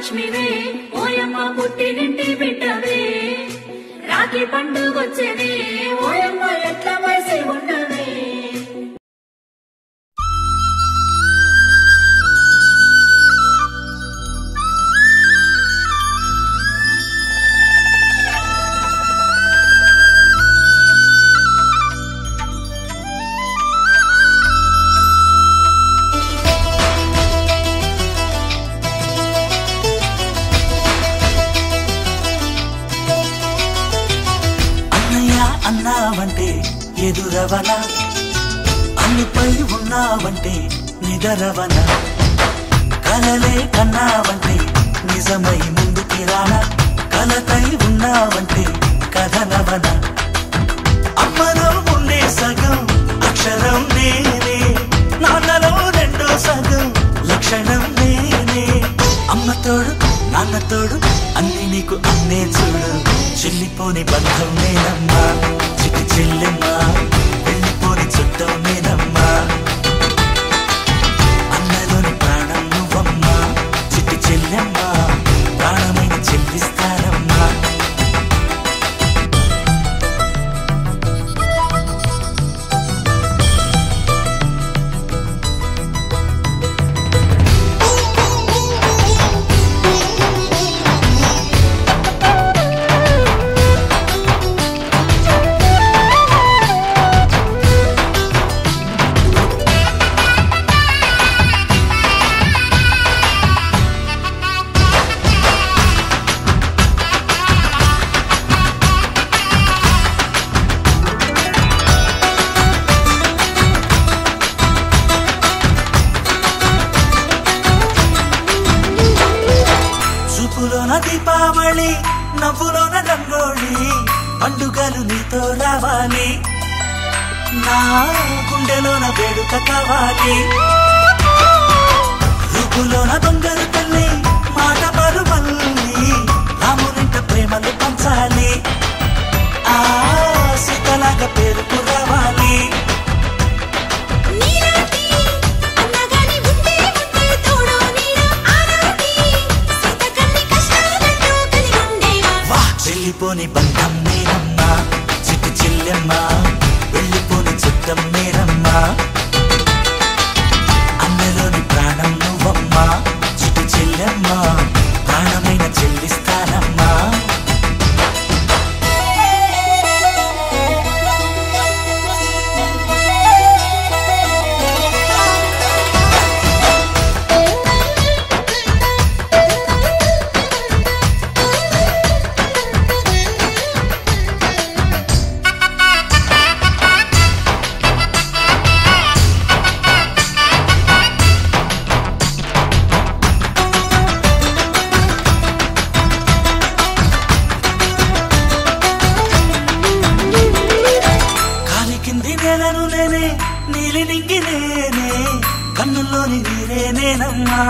లక్ష్మివే ఓయమ్మ పుట్టినింటి బిడ్డవే రాఖీ పండుగొచ్చేనే ఓయమ్మ ఎట్ల వయసి ఉన్నవే అన్నావంటే ఎదురవన అన్నిపై ఉన్నావంటే నిదరవన కలలే కన్నావంటే నిజమై ముందుకి రానా కలతై ఉన్నావంటే కథనవన అమ్మలో ఉండే సగం అక్షరం నేనే నాన్నలో రెండో సగం లక్షణం నేనే అమ్మ తోడు నాన్న తోడు అన్ని నీకు అన్నే చూడు చెల్లిపోని బంధం నేనమ్మా చిట్టి చెల్లెమ్మా వెళ్ళిపోని చుట్టం నేనమ్మా అన్నలోని ప్రాణం నువ్వమ్మా చిట్టి చెల్లెమ్మా ప్రాణమైన చెల్లిస్తానమ్మా దీపావళి నవ్వులోన రంగోళి పండుగలు నీతో రావాలి నా గుండెలోన వేడుక కావాలి రూపులోన బంగారు తల్లి మాట పరుమల్లి రామునింట ప్రేమలు పంచాలి ఆ సీతలాగా పేరుకు రావాలి వెళ్ళిపోని బంధం నేనమ్మా చిట్టి చెల్లెమ్మా వెళ్ళిపోని చుట్టం నేనమ్మా అన్నలోని ప్రాణం నువ్వమ్మా చిట్టి చెల్లెమ్మా ప్రాణమైన చెల్లిస్తానమ్మా నీలి నింగి నేనే కన్నుల్లోని నీరే నేనమ్మా